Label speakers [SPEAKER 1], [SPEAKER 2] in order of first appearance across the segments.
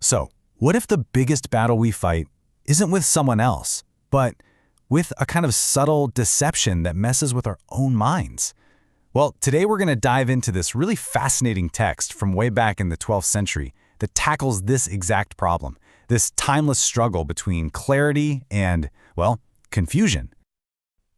[SPEAKER 1] So, what if the biggest battle we fight isn't with someone else, but with a kind of subtle deception that messes with our own minds? Well, today we're going to dive into this really fascinating text from way back in the 12th century that tackles this exact problem, this timeless struggle between clarity and, well, confusion.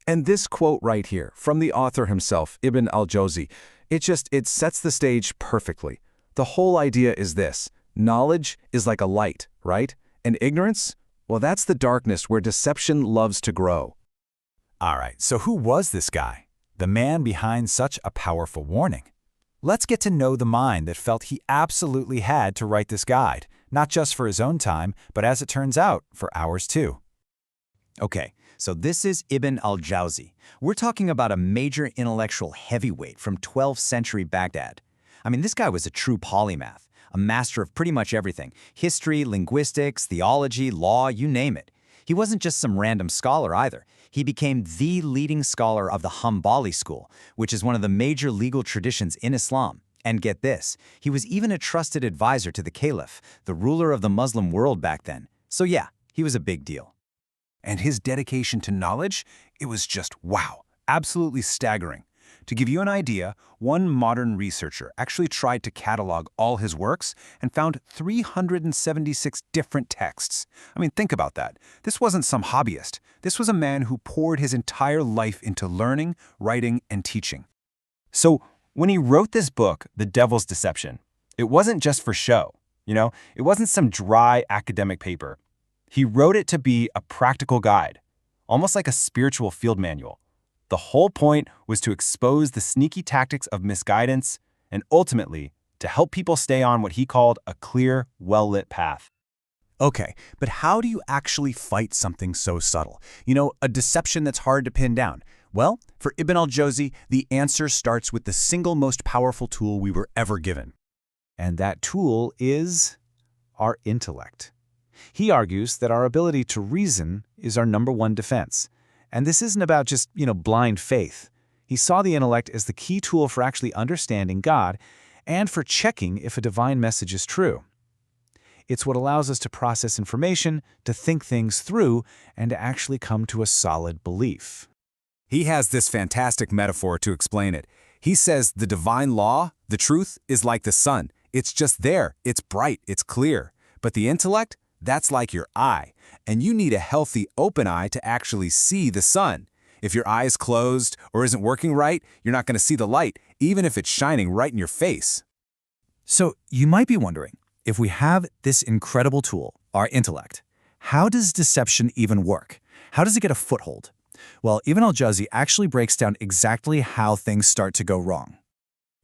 [SPEAKER 2] And this quote right here, from the author himself, Ibn al-Jawzi, it sets the stage perfectly. The whole idea is this: knowledge is like a light, right? And ignorance? Well, that's the darkness where deception loves to grow.
[SPEAKER 1] All right, so who was this guy, the man behind such a powerful warning? Let's get to know the mind that felt he absolutely had to write this guide, not just for his own time, but as it turns out, for ours too.
[SPEAKER 3] Okay, so this is Ibn al-Jawzi. We're talking about a major intellectual heavyweight from 12th century Baghdad. I mean, this guy was a true polymath, a master of pretty much everything: history, linguistics, theology, law, you name it. He wasn't just some random scholar either. He became the leading scholar of the Hanbali school, which is one of the major legal traditions in Islam. And get this, he was even a trusted advisor to the Caliph, the ruler of the Muslim world back then. So yeah, he was a big deal.
[SPEAKER 2] And his dedication to knowledge, it was just wow, absolutely staggering. To give you an idea, one modern researcher actually tried to catalog all his works and found 376 different texts. I mean, think about that. This wasn't some hobbyist. This was a man who poured his entire life into learning, writing, and teaching.
[SPEAKER 4] So when he wrote this book, The Devil's Deception, it wasn't just for show. It wasn't some dry academic paper. He wrote it to be a practical guide, almost like a spiritual field manual. The whole point was to expose the sneaky tactics of misguidance and ultimately to help people stay on what he called a clear, well-lit path.
[SPEAKER 1] Okay, but how do you actually fight something so subtle? A deception that's hard to pin down. Well, for Ibn al-Jawzi, the answer starts with the single most powerful tool we were ever given. And that tool is our intellect. He argues that our ability to reason is our #1 defense. And this isn't about just, blind faith. He saw the intellect as the key tool for actually understanding God and for checking if a divine message is true. It's what allows us to process information, to think things through, and to actually come to a solid belief.
[SPEAKER 2] He has this fantastic metaphor to explain it. He says the divine law, the truth, is like the sun. It's just there, it's bright, it's clear. But the intellect, that's like your eye, and you need a healthy, open eye to actually see the sun. If your eye is closed or isn't working right, you're not going to see the light, even if it's shining right in your face.
[SPEAKER 1] So you might be wondering, if we have this incredible tool, our intellect, how does deception even work? How does it get a foothold? Well, Ibn al-Jawzi actually breaks down exactly how things start to go wrong.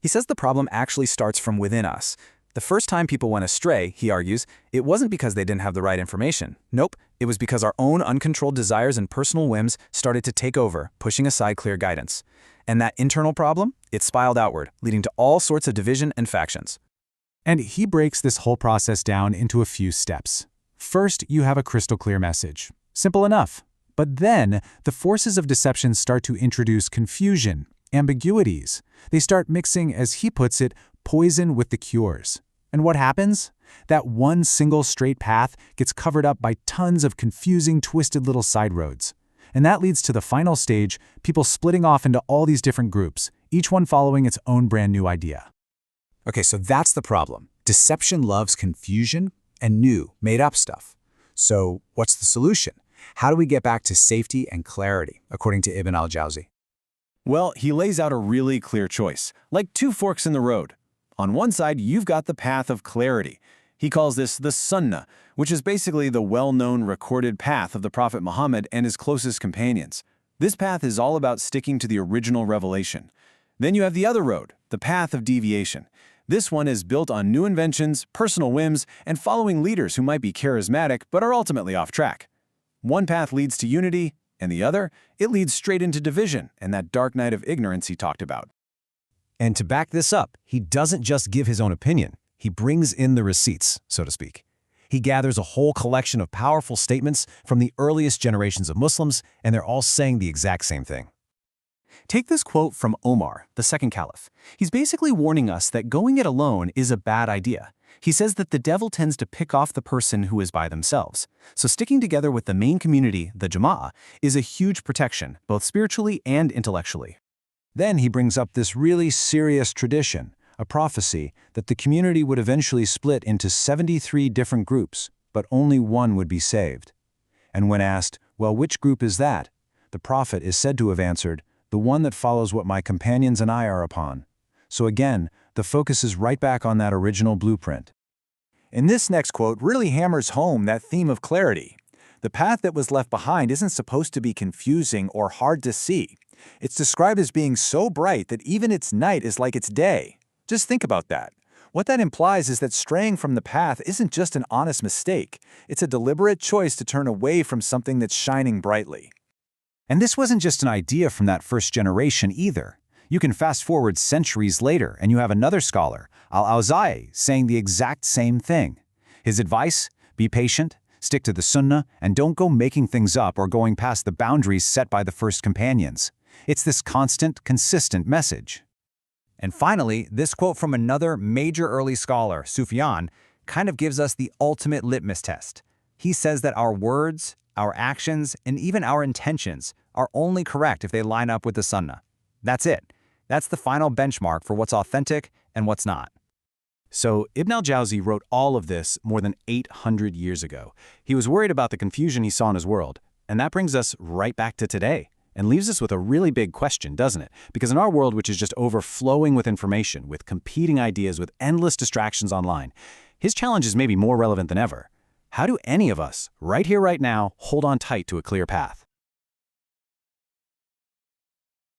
[SPEAKER 1] He says the problem actually starts from within us. The first time people went astray, he argues, it wasn't because they didn't have the right information. Nope, it was because our own uncontrolled desires and personal whims started to take over, pushing aside clear guidance. And that internal problem, it spiraled outward, leading to all sorts of division and factions. And he breaks this whole process down into a few steps. First, you have a crystal clear message. Simple enough. But then, the forces of deception start to introduce confusion, ambiguities. They start mixing, as he puts it, poison with the cures. And what happens? That one single straight path gets covered up by tons of confusing, twisted little side roads. And that leads to the final stage, people splitting off into all these different groups, each one following its own brand new idea. Okay, so that's the problem. Deception loves confusion and new, made-up stuff. So what's the solution? How do we get back to safety and clarity, according to Ibn al-Jawzi?
[SPEAKER 4] Well, he lays out a really clear choice, like two forks in the road. On one side, you've got the path of clarity. He calls this the Sunnah, which is basically the well-known recorded path of the Prophet Muhammad and his closest companions. This path is all about sticking to the original revelation. Then you have the other road, the path of deviation. This one is built on new inventions, personal whims, and following leaders who might be charismatic but are ultimately off track. One path leads to unity, and the other, it leads straight into division and that dark night of ignorance he talked about.
[SPEAKER 1] And to back this up, he doesn't just give his own opinion. He brings in the receipts, so to speak. He gathers a whole collection of powerful statements from the earliest generations of Muslims, and they're all saying the exact same thing. Take this quote from Omar, the second caliph. He's basically warning us that going it alone is a bad idea.
[SPEAKER 4] He says that the devil tends to pick off the person who is by themselves. So sticking together with the main community, the Jama'ah, is a huge protection, both spiritually and intellectually.
[SPEAKER 2] Then he brings up this really serious tradition, a prophecy that the community would eventually split into 73 different groups, but only one would be saved. And when asked, well, which group is that? The prophet is said to have answered, the one that follows what my companions and I are upon. So again, the focus is right back on that original blueprint.
[SPEAKER 1] And this next quote really hammers home that theme of clarity. The path that was left behind isn't supposed to be confusing or hard to see. It's described as being so bright that even its night is like its day. Just think about that. What that implies is that straying from the path isn't just an honest mistake. It's a deliberate choice to turn away from something that's shining brightly.
[SPEAKER 2] And this wasn't just an idea from that first generation either. You can fast forward centuries later and you have another scholar, Al-Awza'i, saying the exact same thing. His advice? Be patient, stick to the Sunnah, and don't go making things up or going past the boundaries set by the first companions. It's this constant, consistent message.
[SPEAKER 3] And finally, this quote from another major early scholar, Sufyan, kind of gives us the ultimate litmus test. He says that our words, our actions, and even our intentions are only correct if they line up with the Sunnah. That's it. That's the final benchmark for what's authentic and what's not.
[SPEAKER 4] So Ibn al-Jawzi wrote all of this more than 800 years ago. He was worried about the confusion he saw in his world. And that brings us right back to today and leaves us with a really big question, doesn't it? Because in our world, which is just overflowing with information, with competing ideas, with endless distractions online, his challenge is maybe more relevant than ever. How do any of us, right here, right now, hold on tight to a clear path?